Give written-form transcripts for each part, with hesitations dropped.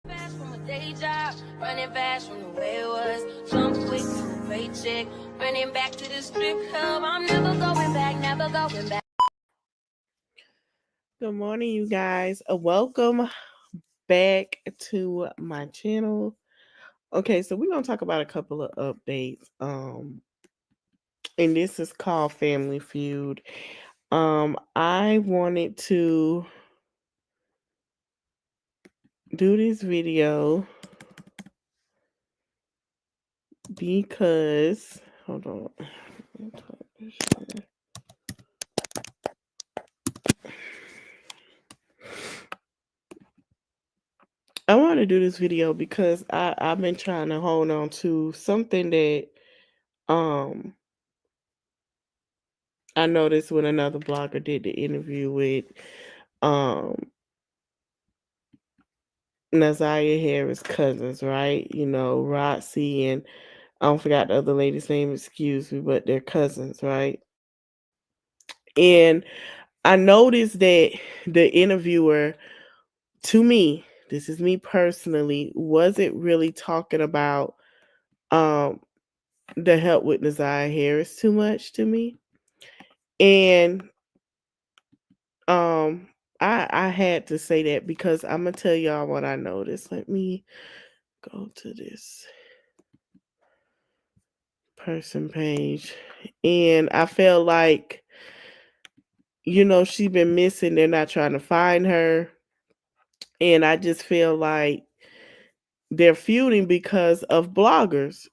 Fast from a day job, running fast from the way it was. Jump quick to a paycheck, running back to the strip club. I'm never going back, never going back. Good morning, you guys. Welcome back to my channel. Okay, so we're gonna talk about a couple of updates. And this is called Family Feud. I wanted to do this video because hold on. I want to do this video because I've been trying to hold on to something that um I noticed when another blogger did the interview with um Nazaria Harris cousins, right? You know, Roxy and I don't forgot the other lady's name, excuse me, but they're cousins, right? And I noticed that the interviewer, to me, this is me personally, wasn't really talking about um the help with Nazaria Harris too much to me. And um I had to say that because I'm gonna tell y'all what I noticed. Let me go to this person page. And I felt like, she been missing. They're not trying to find her. And I just feel like they're feuding because of bloggers.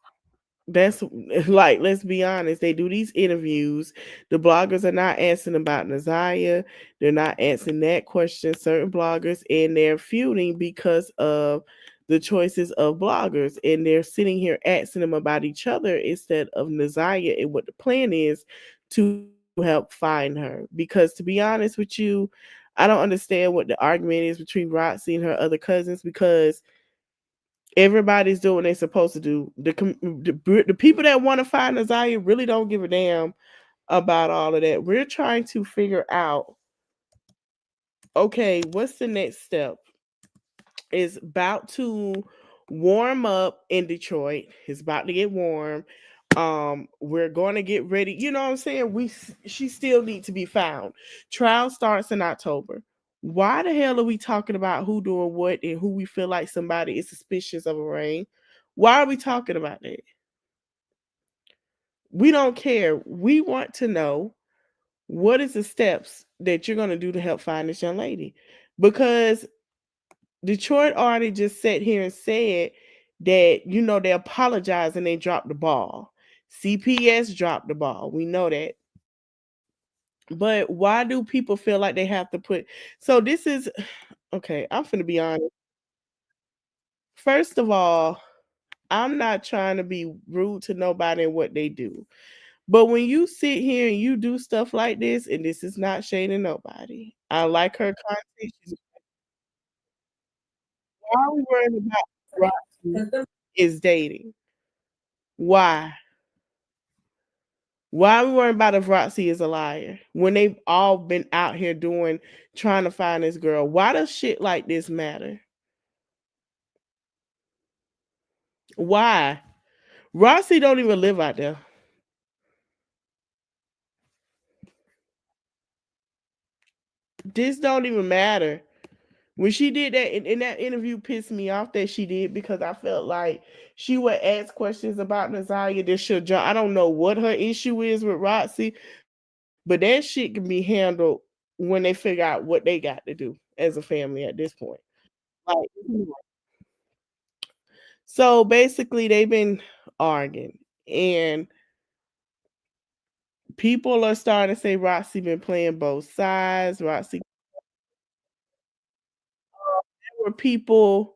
That's like, let's be honest. They do these interviews. The bloggers are not answering about Naziah. They're not answering that question. Certain bloggers, and they're feuding because of the choices of bloggers, and they're sitting here asking them about each other instead of Naziah and what the plan is to help find her. Because to be honest with you, I don't understand what the argument is between Roxy and her other cousins because everybody's doing what they're supposed to do. The people that want to find Naziah really don't give a damn about all of that. We're trying to figure out, okay, what's the next step? It's about to warm up in Detroit. It's about to get warm. We're going to get ready. You know what I'm saying? She still need to be found. Trial starts in October. Why the hell are we talking about who doing what and who we feel like somebody is suspicious of a ring? Why are we talking about that? We don't care. We want to know what is the steps that you're going to do to help find this young lady. Because Detroit already just sat here and said that, they apologized and they dropped the ball. CPS dropped the ball. We know that. But why do people feel like they have to put so this is okay, I'm finna be honest. First of all, I'm not trying to be rude to nobody and what they do. But when you sit here and you do stuff like this, and this is not shading nobody. I like her content. Why are we worrying about Roxy is dating? Why? Why are we worrying about if Roxy is a liar when they've all been out here trying to find this girl? Why does shit like this matter? Why? Roxy don't even live out there. This don't even matter. When she did that, in that interview pissed me off that she did because I felt like she would ask questions about Naziah that should jump. I don't know what her issue is with Roxy, but that shit can be handled when they figure out what they got to do as a family at this point. Like, so basically, they've been arguing, and people are starting to say Roxy been playing both sides. Roxy, there were people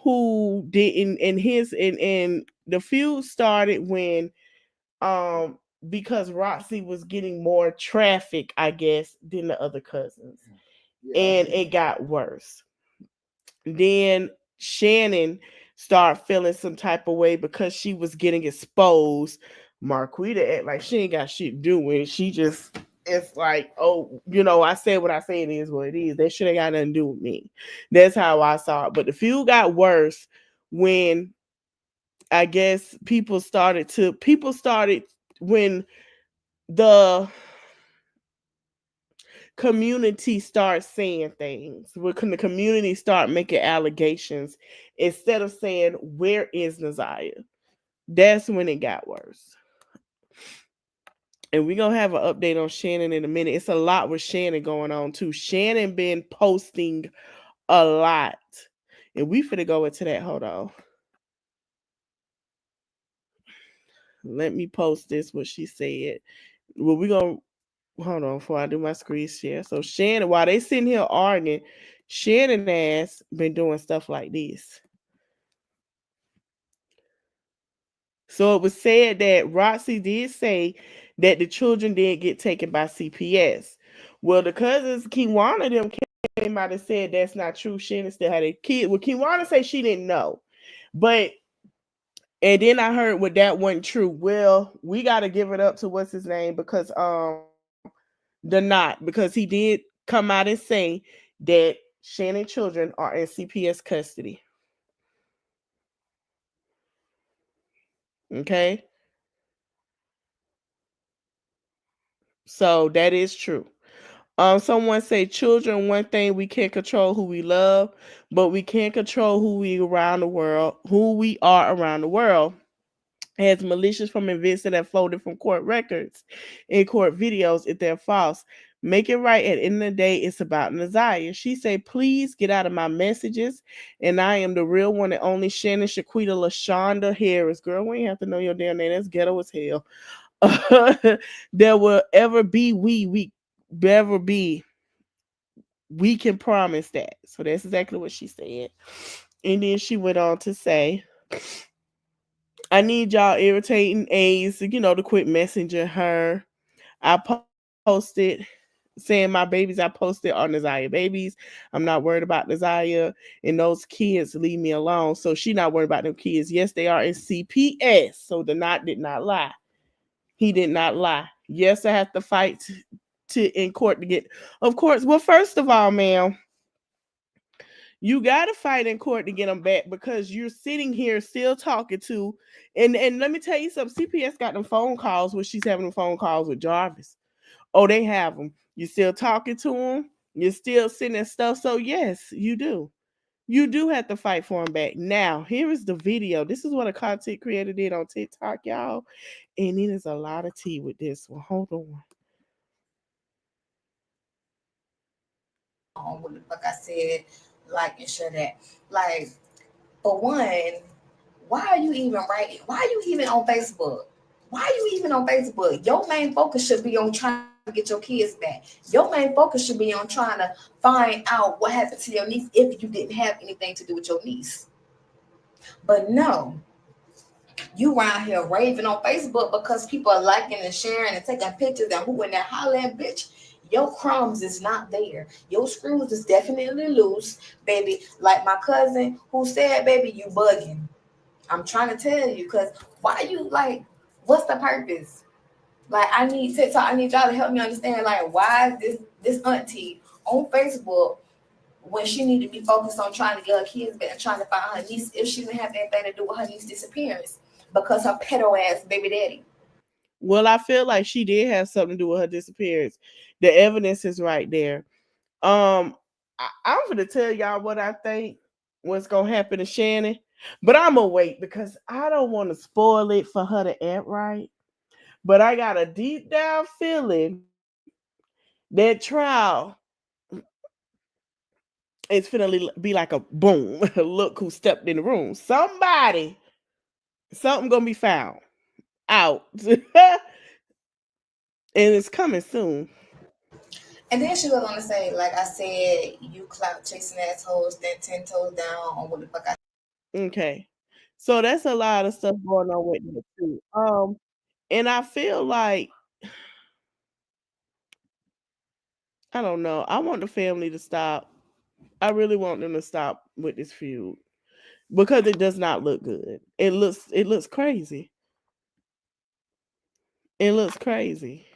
who didn't, and the feud started when um because Roxy was getting more traffic, I guess, than the other cousins, and it got worse. Then Shannon started feeling some type of way because she was getting exposed. Marquita act like she ain't got shit to do with it. She just it's like, oh, I said what I said, it is what it is. That shit ain't got nothing to do with me. That's how I saw it. But the feud got worse when I guess people started when the community starts saying things. When the community start making allegations instead of saying, where is Naziah? That's when it got worse. And we're gonna have an update on Shannon in a minute. It's a lot with Shannon going on too. Shannon been posting a lot. And we finna go into that. Hold on. Let me post this what she said. Well, we gonna hold on before I do my screen share. So Shannon, while they sitting here arguing, Shannon ass been doing stuff like this. So it was said that Roxy did say that the children did get taken by CPS. Well, the cousins Kiwana them came out and said that's not true. Shannon still had a kid. Well, Kiwana said she didn't know, but and then I heard what that wasn't true. Well, we got to give it up to what's his name because the not because he did come out and say that Shannon children are in CPS custody. Okay, so that is true. Someone say children, one thing we can't control who we love, but we can't control who we are around the world. As malicious from events that have floated from court records and court videos if they're false. Make it right. At the end of the day, it's about Naziah. She said, please get out of my messages. And I am the real one and only Shannon Shaquita LaShonda Harris. Girl, we ain't have to know your damn name. That's ghetto as hell. There will ever be we ever be. We can promise that. So that's exactly what she said. And then she went on to say, I need y'all irritating A's, to quit messaging her. I posted saying my babies I posted are Naziah babies. I'm not worried about Naziah and those kids leave me alone. So she not worried about them kids. Yes, they are in CPS. So the not did not lie. He did not lie. Yes, I have to fight to in court to get. Of course. Well, first of all, ma'am, you got to fight in court to get them back because you're sitting here still talking to, and let me tell you something. CPS got them phone calls where she's having them phone calls with Jarvis. Oh, they have them. You're still talking to them. You're still sending stuff. So yes, you do. You do have to fight for them back. Now, here is the video. This is what a content creator did on TikTok, y'all. And it is a lot of tea with this one. Hold on. On what the fuck I said, like and share that. Like, for one, why are you even writing? Why are you even on Facebook? Why are you even on Facebook? Your main focus should be on trying to get your kids back. Your main focus should be on trying to find out what happened to your niece if you didn't have anything to do with your niece. But no, you around here raving on Facebook because people are liking and sharing and taking pictures and who in that hollering, bitch. Your crumbs is not there. Your screws is definitely loose, baby. Like my cousin who said, baby, you bugging. I'm trying to tell you, because why you like, what's the purpose? Like, I need TikTok, I need y'all to help me understand, like, why is this auntie on Facebook when she need to be focused on trying to get her kids back and trying to find her niece if she didn't have anything to do with her niece's disappearance because her pedo ass baby daddy. Well, I feel like she did have something to do with her disappearance. The evidence is right there. I'm gonna tell y'all what I think what's gonna happen to Shannon, but I'm gonna wait because I don't want to spoil it for her to act right. But I got a deep down feeling that trial is finna be like a boom. Look who stepped in the room. Something gonna be found out, and it's coming soon. And then she was gonna say, like I said, you clout chasing assholes, stand 10 toes down on what the fuck I. Okay, so that's a lot of stuff going on with that too. And I feel like I don't know. I want the family to stop. I really want them to stop with this feud because it does not look good. It looks crazy. It looks crazy.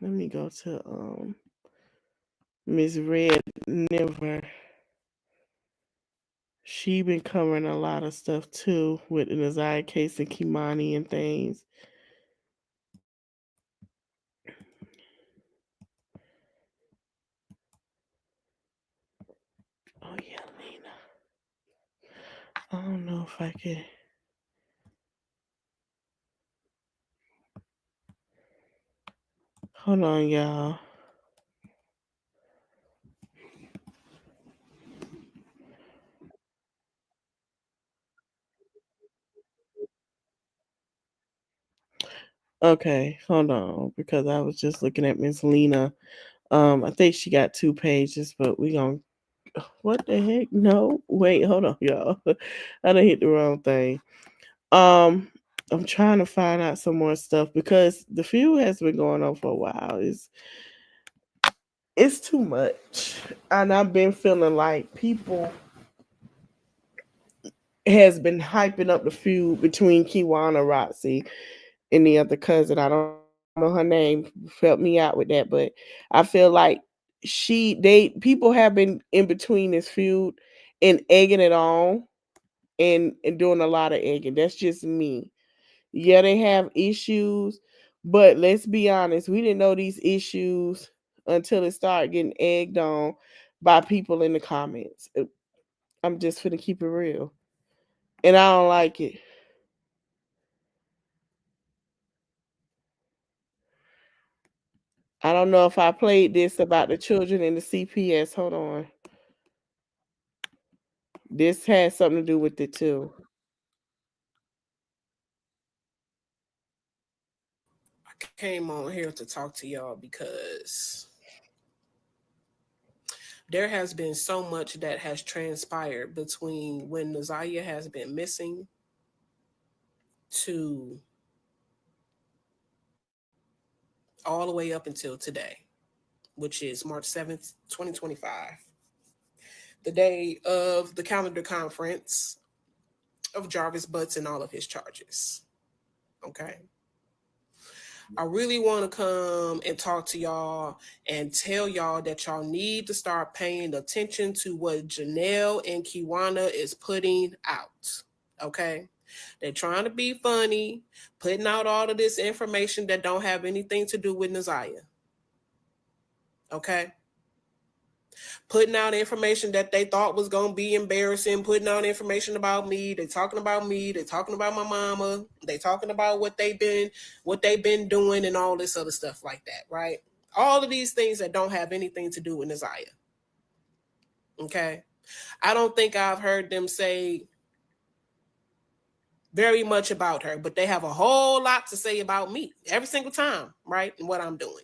Let me go to Miss Red Never. She been covering a lot of stuff too with the Nazaya case and Kimani and things. Oh yeah, Lena. I don't know if I can. Hold on, y'all. Okay, hold on, because I was just looking at Miss Lena. I think she got 2 pages, but we gonna. What the heck? No, wait, hold on, y'all. I done hit the wrong thing. Um, I'm trying to find out some more stuff because the feud has been going on for a while. It's too much, and I've been feeling like people has been hyping up the feud between Kiwana Roxy and the other cousin. I don't know her name. Help me out with that, but I feel like people have been in between this feud and egging it on and doing a lot of egging. That's just me. Yeah, they have issues, but let's be honest, we didn't know these issues until it started getting egged on by people in the comments. I'm just gonna keep it real, and I don't like it. I don't know if I played this about the children in the CPS. Hold on. This has something to do with it too. I came on here to talk to y'all because there has been so much that has transpired between when Nazaya has been missing to all the way up until today, which is March 7th, 2025, the day of the calendar conference of Jarvis Butts and all of his charges. Okay. I really want to come and talk to y'all and tell y'all that y'all need to start paying attention to what Janelle and Kiwana is putting out. Okay. They're trying to be funny, putting out all of this information that don't have anything to do with Nazaya. Okay. Putting out information that they thought was going to be embarrassing, putting out information about me. They're talking about me. They're talking about my mama. They're talking about what they've been doing and all this other stuff like that, right? All of these things that don't have anything to do with Nazaya. Okay. I don't think I've heard them say very much about her, but they have a whole lot to say about me every single time, right? And what I'm doing.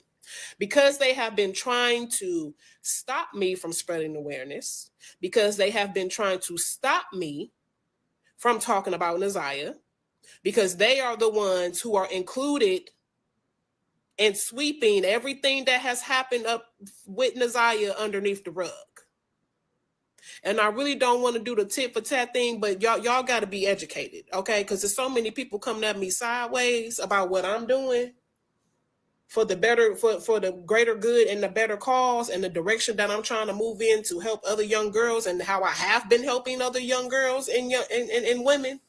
Because they have been trying to stop me from spreading awareness, because they have been trying to stop me from talking about Nazaya, because they are the ones who are included in sweeping everything that has happened up with Nazaya underneath the rug. And I really don't want to do the tit for tat thing, but y'all got to be educated, okay? Because there's so many people coming at me sideways about what I'm doing for the better, for the greater good and the better cause and the direction that I'm trying to move in to help other young girls and how I have been helping other young girls and women.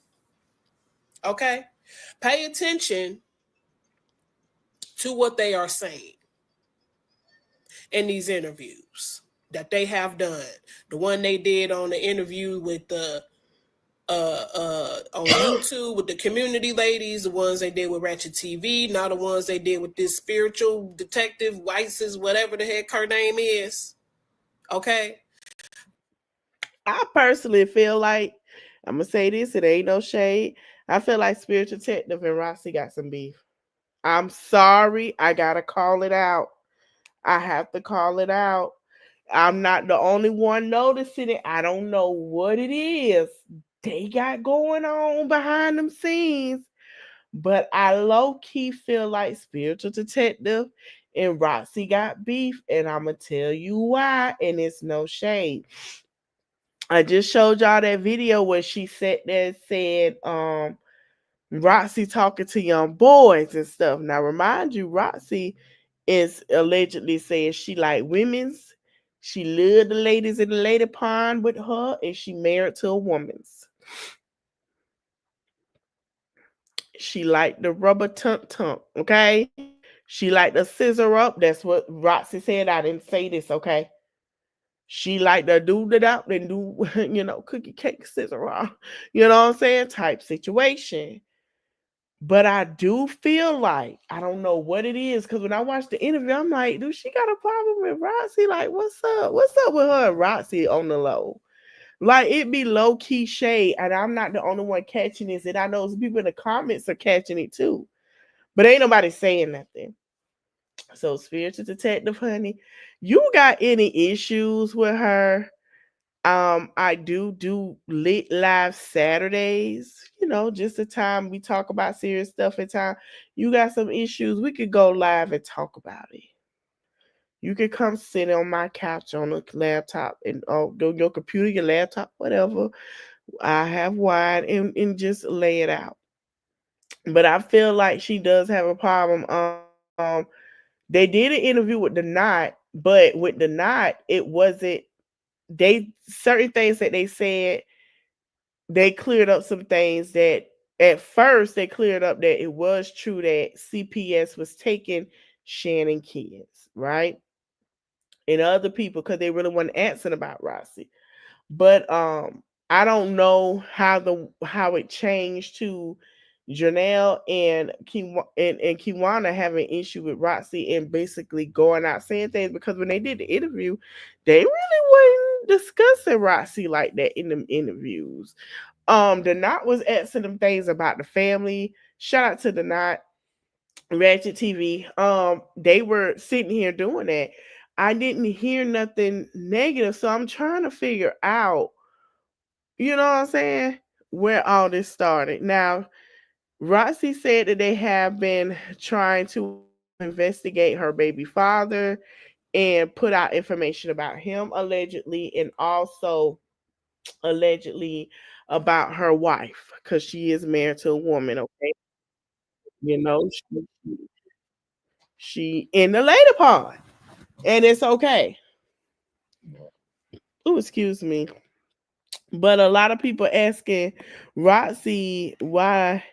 Okay, pay attention to what they are saying in these interviews that they have done. The one they did on the interview with the on YouTube with the community ladies, the ones they did with Ratchet TV, now the ones they did with this spiritual detective, Isis, whatever the heck her name is. Okay. I personally feel like I'm gonna say this. It ain't no shade. I feel like Spiritual Detective and Roxy got some beef. I'm sorry. I gotta call it out. I have to call it out. I'm not the only one noticing it. I don't know what it is they got going on behind them scenes, but I low key feel like Spiritual Detective and Roxy got beef, and I'm gonna tell you why. And it's no shade. I just showed y'all that video where she said that said Roxy talking to young boys and stuff. Now remind you, Roxy is allegedly saying she like women's. She lived the ladies in the lady pond with her, and she married to a woman's. She liked the rubber tump tump, okay? She liked the scissor up. That's what Roxy said. I didn't say this, okay? She liked to do it up and do, cookie cake scissor up. You know what I'm saying? Type situation. But I do feel like I don't know what it is because when I watched the interview, I'm like, dude, she got a problem with Roxy. Like, what's up? What's up with her and Roxy on the low? Like, it be low key shade, and I'm not the only one catching this. And I know some people in the comments are catching it too, but ain't nobody saying nothing. So, spiritual detective, honey, you got any issues with her? I do lit live Saturdays, just the time we talk about serious stuff at time. You got some issues, we could go live and talk about it. You could come sit on my couch on a laptop and your computer, your laptop, whatever. I have wine and just lay it out. But I feel like she does have a problem. They did an interview with the knot, but with the knot, it wasn't they certain things that they said, they cleared up some things that at first they cleared up that it was true that CPS was taking Shannon kids, right? And other people because they really weren't answering about Rossi. But I don't know how it changed to Janelle and and Kiwana having an issue with Roxy and basically going out saying things because when they did the interview, they really wasn't discussing Roxy like that in them interviews. The Knot was asking them things about the family. Shout out to the Knot, Ratchet TV. They were sitting here doing that. I didn't hear nothing negative, so I'm trying to figure out, you know what I'm saying, where all this started. Now, Roxy said that they have been trying to investigate her baby father and put out information about him allegedly, and also allegedly about her wife because she is married to a woman. Okay, you know she in the lady pond, and it's okay. Oh, excuse me. But a lot of people asking Roxy why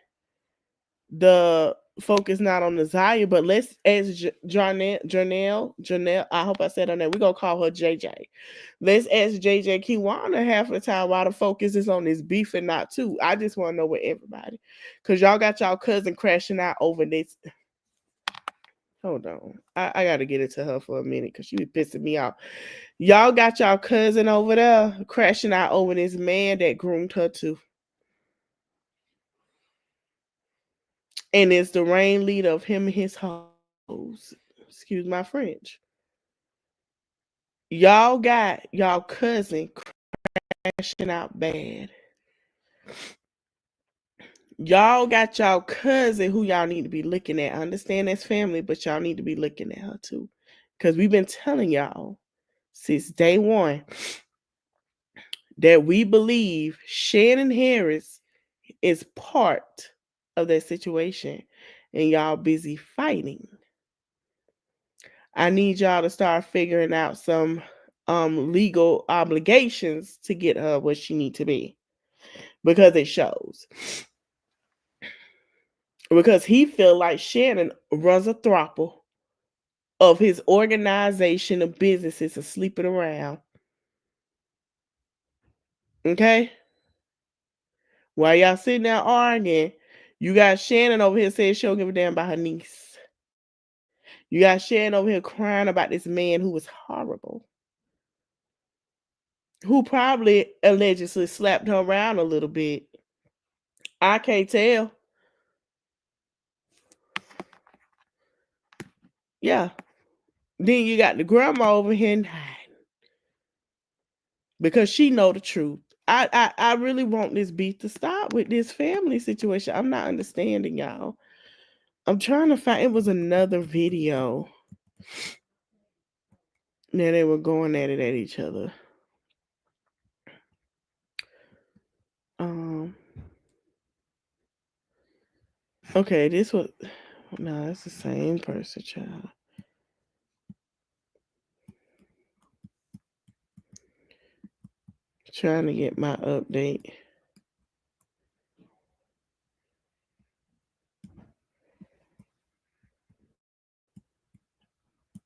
the focus not on Zaya, but let's ask Janelle. I hope I said her name. We're gonna call her JJ. Let's ask JJ Kiwana half the time why the focus is on this beef and not two. I just want to know with everybody. Cause y'all got y'all cousin crashing out over this. Hold on. I gotta get it to her for a minute because she be pissing me off. Y'all got y'all cousin over there crashing out over this man that groomed her too. And it's the reign leader of him and his hoes. Excuse my French. Y'all got y'all cousin crashing out bad. Y'all got y'all cousin who y'all need to be looking at. I understand that's family, but y'all need to be looking at her too. Because we've been telling y'all since day one that we believe Shannon Harris is part of that situation and y'all busy fighting. I need y'all to start figuring out some legal obligations to get her where she need to be because it shows. Because he feel like Shannon runs a throttle of his organization of businesses are sleeping around. Okay? While y'all sitting there arguing, you got Shannon over here saying she don't give a damn about her niece. You got Shannon over here crying about this man who was horrible. Who probably allegedly slapped her around a little bit. I can't tell. Yeah. Then you got the grandma over here and hiding because she know the truth. I really want this beef to stop with this family situation. I'm not understanding y'all. I'm trying to find. It was another video. Now they were going at it at each other. Um. Okay, this was no, it's the same person, child. Trying to get my update.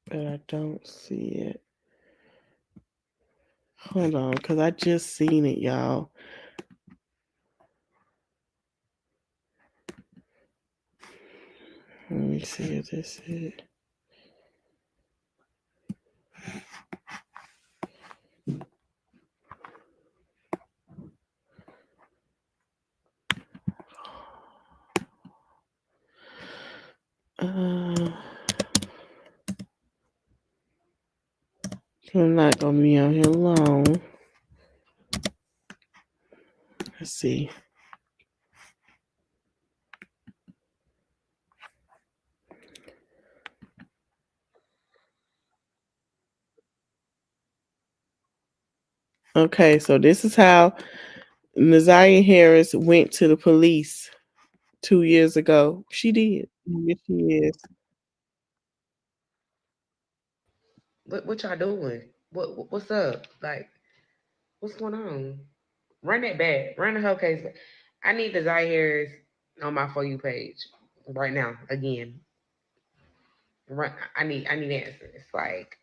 But I don't see it. Hold on, because I just seen it, y'all. Let me see if this is it. I'm not gonna be on here long. Let's see. Okay, so this is how Nazaria Harris went to the police 2 years ago. She did. Yes, she is. What y'all doing? What's up? Like, what's going on? Run that back. Run the whole case back. I need the Harris on my For You page right now. Again. I need answers. Like,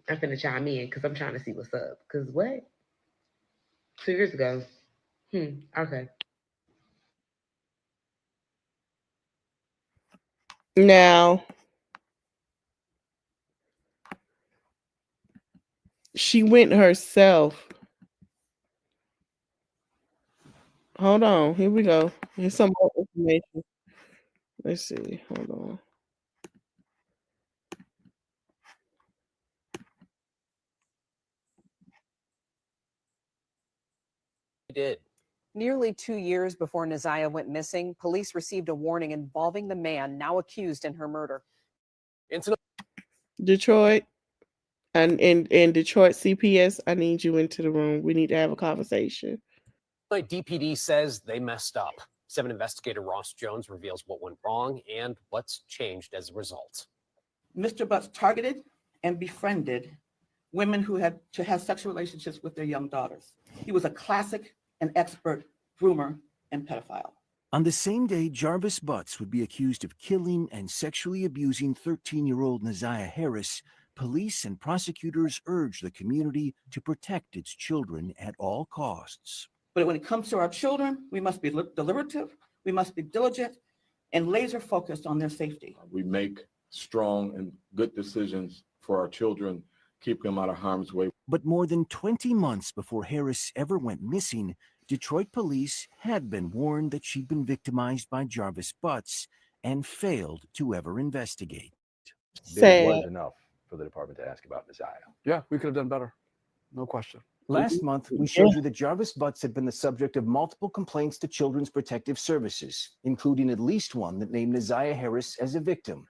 I'm finna chime in because I'm trying to see what's up. Because what? 2 years ago. Okay. Now, she went herself. Hold on. Here we go. Here's some more information. Let's see. Hold on. Did. Nearly 2 years before Naziah went missing, police received a warning involving the man now accused in her murder. Detroit and Detroit CPS, I need you into the room. We need to have a conversation. DPD says they messed up. 7 investigator Ross Jones reveals what went wrong and what's changed as a result. Mr. Butts targeted and befriended women who had to have sexual relationships with their young daughters. He was a classic and expert groomer and pedophile. On the same day, Jarvis Butts would be accused of killing and sexually abusing 13-year-old Naziah Harris. Police and prosecutors urged the community to protect its children at all costs. But when it comes to our children, we must be deliberative, we must be diligent, and laser focused on their safety. We make strong and good decisions for our children, keep them out of harm's way. But more than 20 months before Harris ever went missing, Detroit police had been warned that she'd been victimized by Jarvis Butts and failed to ever investigate. There was enough for the department to ask about Naziah. Yeah, we could have done better. No question. Last month, we showed you that Jarvis Butts had been the subject of multiple complaints to Children's Protective Services, including at least one that named Naziah Harris as a victim.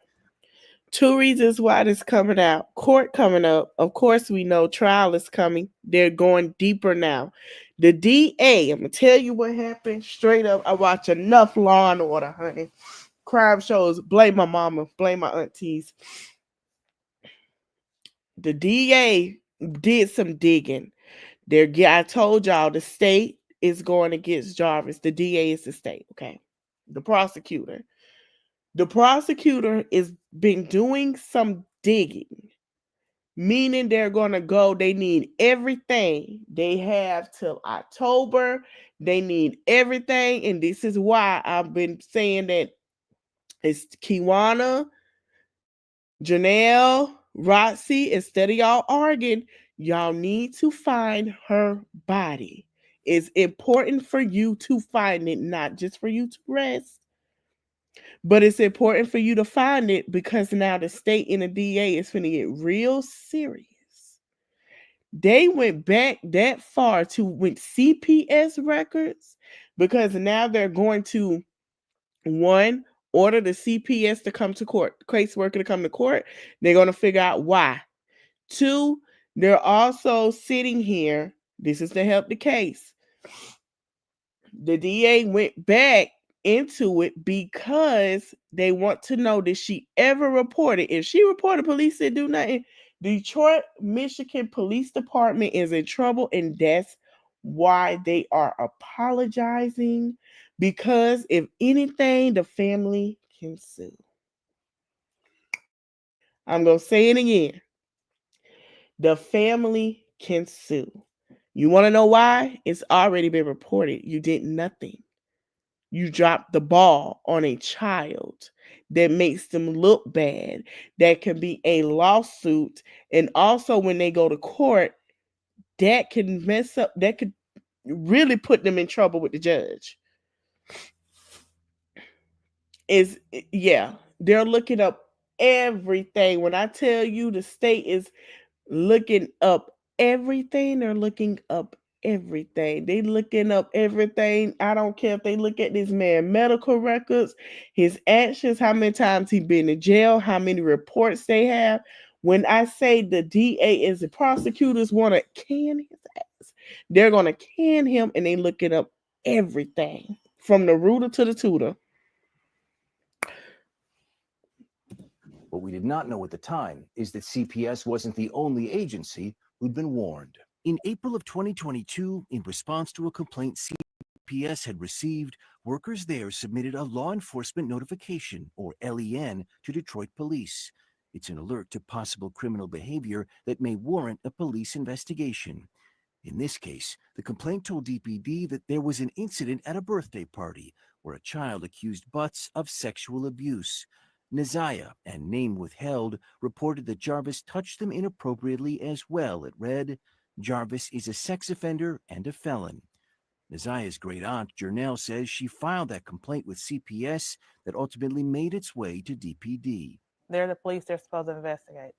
2 reasons why this coming out. Court coming up. Of course, we know trial is coming. They're going deeper now. The DA, I'm going to tell you what happened straight up. I watch enough Law and Order, honey. Crime shows. Blame my mama. Blame my aunties. The DA did some digging. I told y'all the state is going against Jarvis. The DA is the state, okay? The prosecutor. The prosecutor is been doing some digging, meaning they're going to go. They need everything. They have till October. They need everything. And this is why I've been saying that it's Kiwana, Janelle, Roxy, instead of y'all arguing, y'all need to find her body. It's important for you to find it, not just for you to rest. But it's important for you to find it because now the state and the DA is finna get real serious. They went back that far with CPS records because now they're going to, one, order the CPS to come to court, caseworker to come to court. They're going to figure out why. 2, they're also sitting here. This is to help the case. The DA went back into it because they want to know, did she ever report it? If she reported, police said do nothing. Detroit, Michigan Police Department is in trouble, and that's why they are apologizing, because if anything, the family can sue. I'm going to say it again. The family can sue. You want to know why? It's already been reported. You did nothing. You dropped the ball on a child. That makes them look bad. That can be a lawsuit. And also, when they go to court, that can mess up, that could really put them in trouble with the judge. They're looking up everything. When I tell you the state is looking up everything, they're looking up everything. They looking up everything. I don't care if they look at this man medical records, his actions, how many times he been in jail, how many reports they have. When I say the DA and the prosecutors want to can his ass, they're going to can him, and they looking up everything from the rooter to the tutor. What we did not know at the time is that CPS wasn't the only agency who'd been warned. In April of 2022, in response to a complaint CPS had received, workers there submitted a law enforcement notification, or LEN, to Detroit police. It's an alert to possible criminal behavior that may warrant a police investigation. In this case, the complaint told DPD that there was an incident at a birthday party where a child accused Butts of sexual abuse. Neziah, and name withheld, reported that Jarvis touched them inappropriately as well. It read, "Jarvis is a sex offender and a felon." Neziah's great aunt, Jernell, says she filed that complaint with CPS that ultimately made its way to DPD. They're the police. They're supposed to investigate.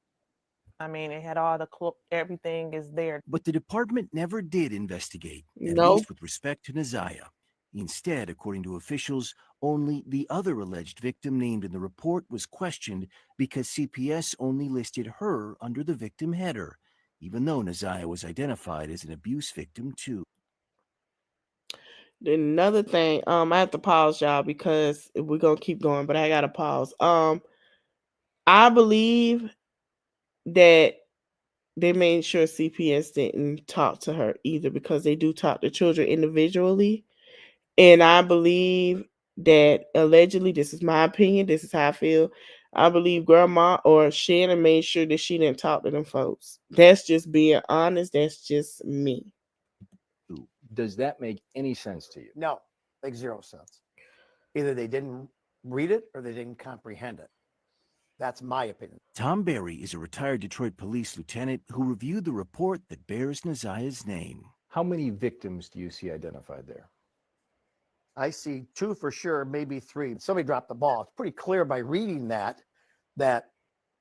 I mean, it had all the everything is there. But the department never did investigate, at No. least with respect to Neziah. Instead, according to officials, only the other alleged victim named in the report was questioned because CPS only listed her under the victim header, even though Neziah was identified as an abuse victim too. Then another thing, I have to pause y'all because we're gonna keep going, but I gotta pause. I believe that they made sure CPS didn't talk to her either, because they do talk to children individually. And I believe that allegedly, this is my opinion, this is how I feel, I believe Grandma or Shannon made sure that she didn't talk to them folks. That's just being honest. That's just me. Does that make any sense to you? No, makes zero sense. Either they didn't read it or they didn't comprehend it. That's my opinion. Tom Berry is a retired Detroit police lieutenant who reviewed the report that bears Neziah's name. How many victims do you see identified there? I see 2 for sure, maybe 3. Somebody dropped the ball. It's pretty clear by reading that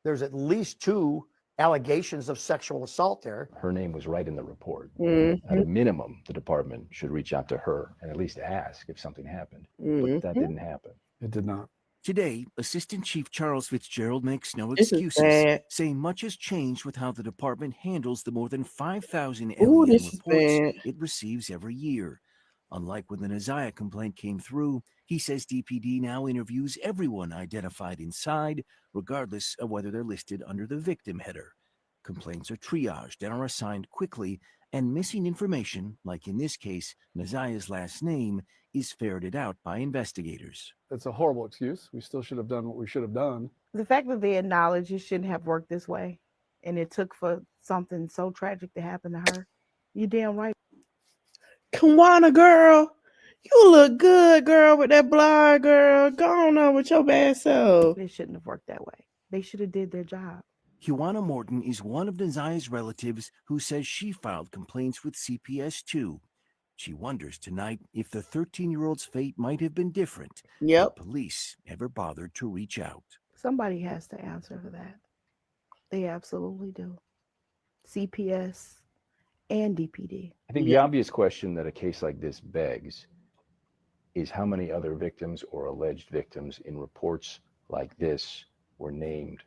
there's at least 2 allegations of sexual assault there. Her name was right in the report. Mm-hmm. At a minimum, the department should reach out to her and at least ask if something happened. Mm-hmm. But that didn't happen. It did not. Today, Assistant Chief Charles Fitzgerald makes no This is excuses, bad. saying much has changed with how the department handles the more than 5,000 Ooh, LEN this is reports bad. it receives every year. Unlike when the Neziah complaint came through, he says DPD now interviews everyone identified inside, regardless of whether they're listed under the victim header. Complaints are triaged and are assigned quickly, and missing information, like in this case, Neziah's last name, is ferreted out by investigators. It's a horrible excuse. We still should have done what we should have done. The fact that they acknowledge it shouldn't have worked this way, and it took for something so tragic to happen to her. You damn right. Kawana, girl, you look good, girl, with that blonde, girl. Go on with your bad self. It shouldn't have worked that way. They should have did their job. Huana Morton is one of Neziah's relatives who says she filed complaints with CPS too. She wonders tonight if the 13-year-old's fate might have been different Yep. if police ever bothered to reach out. Somebody has to answer for that. They absolutely do. CPS and DPD. I think the obvious question that a case like this begs is how many other victims or alleged victims in reports like this were named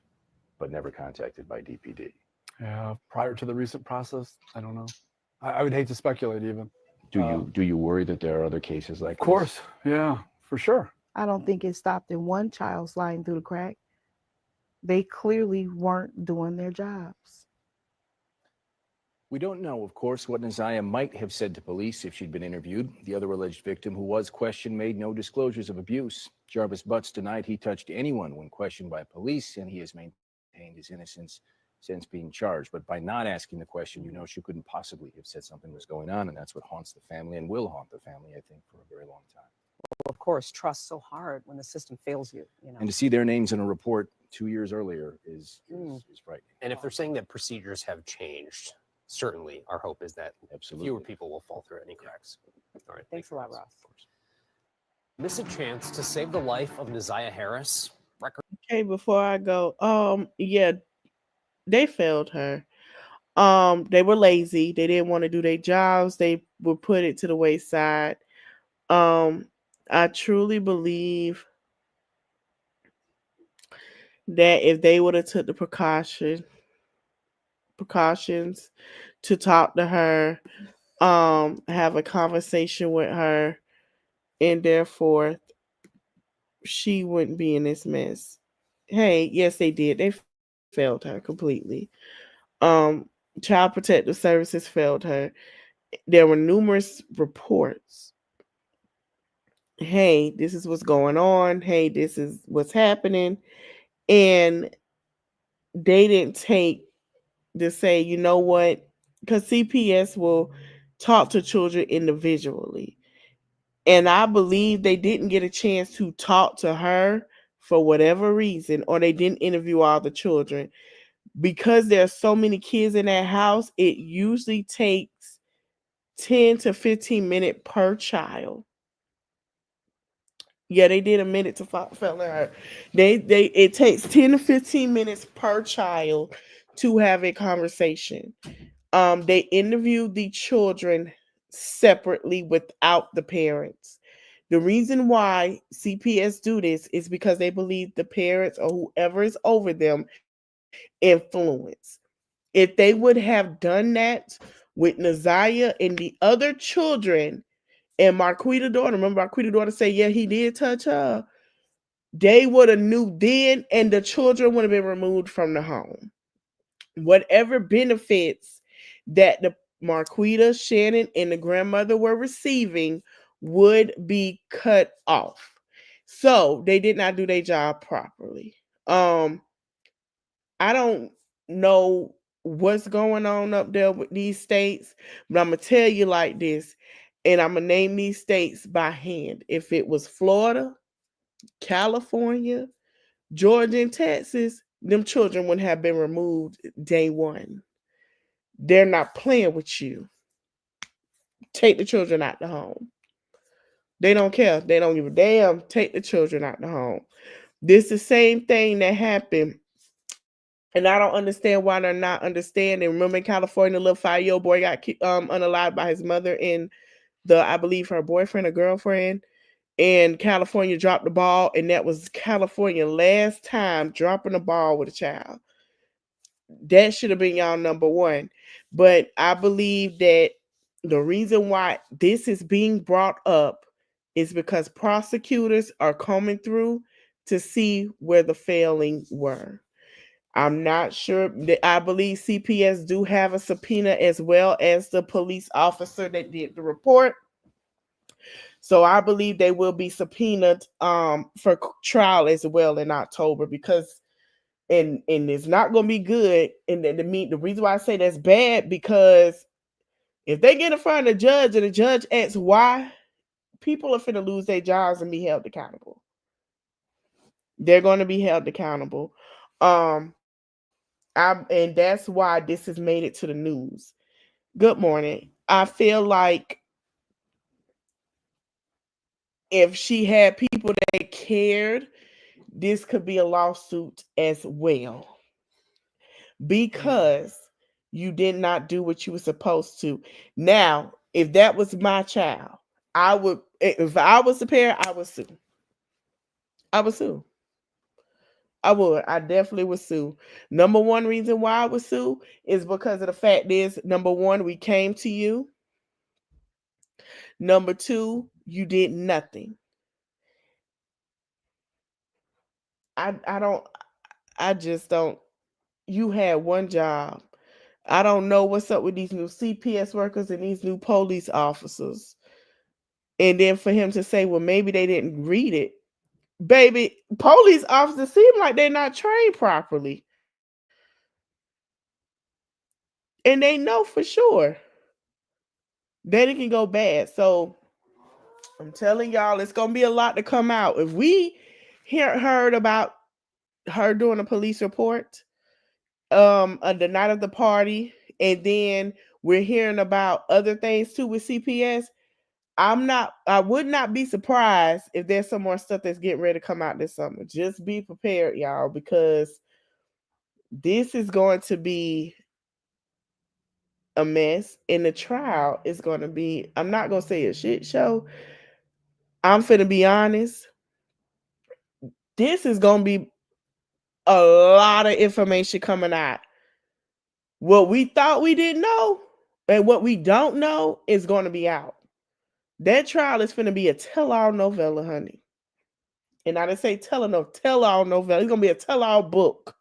but never contacted by DPD? Yeah, prior to the recent process, I don't know. I would hate to speculate even. Do you worry that there are other cases like Of course, yeah, for sure. I don't think it stopped in one child sliding through the crack. They clearly weren't doing their jobs. We don't know, of course, what Naziah might have said to police if she'd been interviewed. The other alleged victim, who was questioned, made no disclosures of abuse. Jarvis Butts denied he touched anyone when questioned by police, and he has maintained his innocence since being charged. But by not asking the question, she couldn't possibly have said something was going on, and that's what haunts the family and will haunt the family, I think, for a very long time. Of course, trust so hard when the system fails you. And to see their names in a report 2 years earlier is frightening. And if they're saying that procedures have changed, certainly our hope is that fewer people will fall through any cracks. All right. Thanks a lot, Ross. Miss a chance to save the life of Naziah Harris. Okay, before I go, yeah, they failed her. They were lazy. They didn't want to do their jobs. They would put it to the wayside. I truly believe that if they would have took the precautions to talk to her, have a conversation with her, and therefore she wouldn't be in this mess. Hey, yes, they did. They failed her completely. Child Protective Services failed her. There were numerous reports. Hey, this is what's going on. Hey, this is what's happening. And they didn't take to say, you know what? Because CPS will talk to children individually. And I believe they didn't get a chance to talk to her for whatever reason, or they didn't interview all the children. Because there's so many kids in that house, it usually takes 10 to 15 minutes per child. Yeah, they did a minute to fell in her. It takes 10 to 15 minutes per child to have a conversation. They interviewed the children separately without the parents. The reason why CPS do this is because they believe the parents or whoever is over them influence. If they would have done that with Naziah and the other children and Marquita daughter, remember Marquita daughter say, yeah, he did touch her. They would have knew then, and the children would have been removed from the home. Whatever benefits that the Marquita, Shannon, and the grandmother were receiving would be cut off. So they did not do their job properly. I don't know what's going on up there with these states, but I'm gonna tell you like this, and I'm gonna name these states by hand. If it was Florida, California, Georgia, and Texas, them children wouldn't have been removed day one. They're not playing with you. Take the children out the home. They don't care. They don't give a damn. Take the children out the home. This is the same thing that happened. And I don't understand why they're not understanding. Remember in California, the little 5-year-old boy got unalived by his mother and I believe her boyfriend or girlfriend. And California dropped the ball, and that was California last time dropping the ball with a child. That should have been y'all number one. But I believe that the reason why this is being brought up is because prosecutors are coming through to see where the failing were. I'm not sure. I believe CPS do have a subpoena as well as the police officer that did the report. So I believe they will be subpoenaed for trial as well in October, because and it's not going to be good. And the reason why I say that's bad, because if they get in front of the judge and the judge asks why, people are finna lose their jobs and be held accountable. They're going to be held accountable. And that's why this has made it to the news. Good morning. I feel like if she had people that cared, this could be a lawsuit as well, because you did not do what you were supposed to. Now, if that was my child, I would, if I was a parent, I would sue. I would sue. I would. I definitely would sue. Number one reason why I would sue is because of the fact is, number one, we came to you. Number two, you did nothing. I just don't. You had one job. I don't know what's up with these new CPS workers and these new police officers. And then for him to say, well, maybe they didn't read it. Baby, police officers seem like they're not trained properly. And they know for sure that it can go bad. So I'm telling y'all, it's going to be a lot to come out. If we heard about her doing a police report the night of the party, and then we're hearing about other things too with CPS, I would not be surprised if there's some more stuff that's getting ready to come out this summer. Just be prepared, y'all, because this is going to be a mess, and the trial is going to be, I'm not going to say a shit show. I'm finna be honest. This is going to be a lot of information coming out. What we thought we didn't know and what we don't know is going to be out. That trial is finna be a tell-all novella, honey. And I didn't say tell-all novella. It's going to be a tell-all book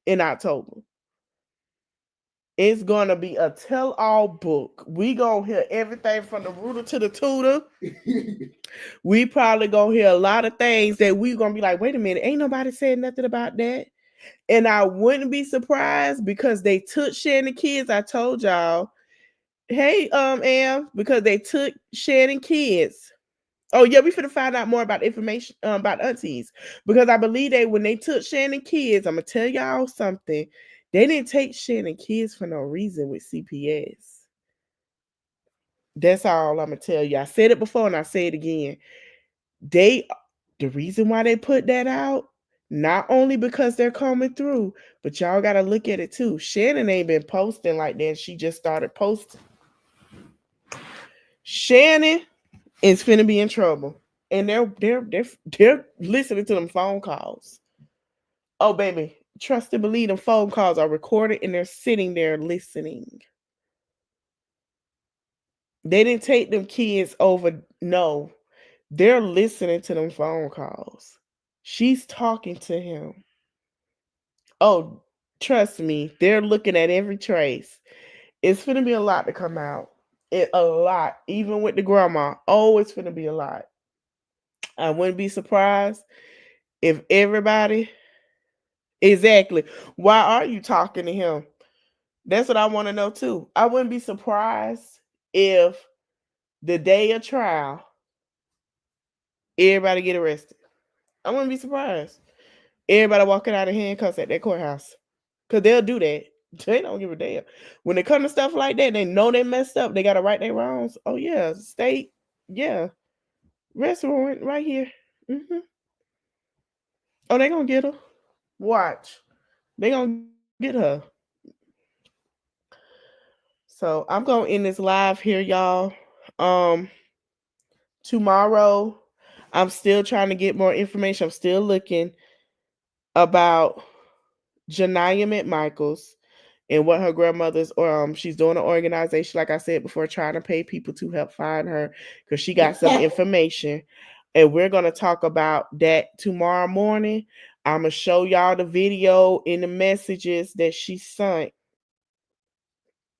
in October. It's going to be a tell-all book. We going to hear everything from the rooter to the tutor. We probably going to hear a lot of things that we going to be like, wait a minute, ain't nobody said nothing about that. And I wouldn't be surprised because they took Shannon kids. I told y'all, hey, Am, because they took Shannon kids. Oh yeah, we finna find out more about information about aunties, because I believe when they took Shannon kids, I'm gonna tell y'all something. They didn't take Shannon kids for no reason with CPS. That's all I'm gonna tell you. I said it before and I say it again. The reason why they put that out, not only because they're coming through, but y'all gotta look at it too. Shannon ain't been posting like that. She just started posting. Shannon is finna be in trouble. And they're listening to them phone calls. Oh, baby, trust and believe them phone calls are recorded and they're sitting there listening. They didn't take them kids over. No, they're listening to them phone calls. She's talking to him. Oh, trust me, they're looking at every trace. It's gonna be a lot to come out. A lot, even with the grandma. Oh, it's gonna be a lot. I wouldn't be surprised if everybody. Exactly. Why are you talking to him? That's what I want to know too. I wouldn't be surprised if the day of trial, everybody get arrested. I wouldn't be surprised. Everybody walking out of handcuffs at that courthouse. Because they'll do that. They don't give a damn. When it comes to stuff like that, they know they messed up. They got to right their wrongs. Oh, yeah. State. Yeah. Arrest warrant right here. Mm-hmm. Oh, they going to get her. Watch. They going to get her. So I'm going to end this live here, y'all. Tomorrow, I'm still trying to get more information. I'm still looking about Janiyah McMichaels and what her grandmother's, she's doing an organization, like I said before, trying to pay people to help find her because she got some information. And we're going to talk about that tomorrow morning. I'm going to show y'all the video and the messages that she sent.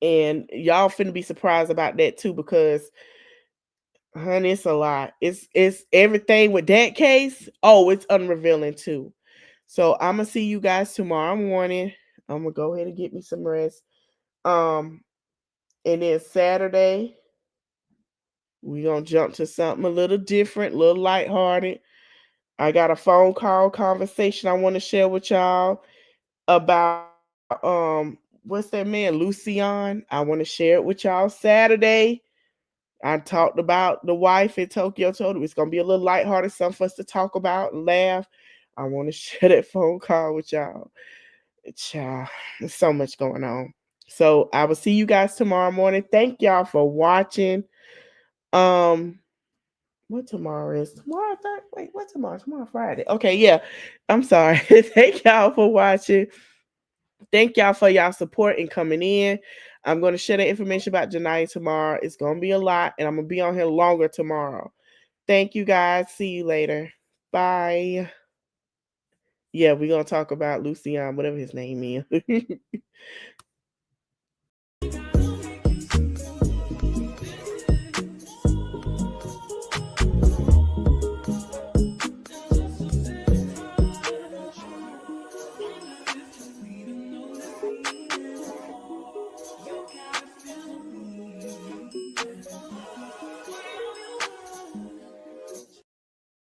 And y'all finna be surprised about that too, because honey, it's a lot. It's everything with that case. Oh, it's unrevealing too. So I'm gonna see you guys tomorrow morning. I'm gonna go ahead and get me some rest. And then Saturday, we're gonna jump to something a little different, a little lighthearted. I got a phone call conversation I want to share with y'all about what's that man, Lucian. I want to share it with y'all Saturday. I talked about the wife in Tokyo. Told her it's gonna be a little lighthearted, something for us to talk about and laugh. I want to share that phone call with y'all. Child, there's so much going on. So I will see you guys tomorrow morning. Thank y'all for watching. What tomorrow is? Tomorrow, wait, what tomorrow? Tomorrow Friday. Okay, yeah. I'm sorry. Thank y'all for watching. Thank y'all for y'all support and coming in. I'm going to share the information about Janiyah tomorrow. It's going to be a lot, and I'm going to be on here longer tomorrow. Thank you, guys. See you later. Bye. Yeah, we're going to talk about Lucian, whatever his name is.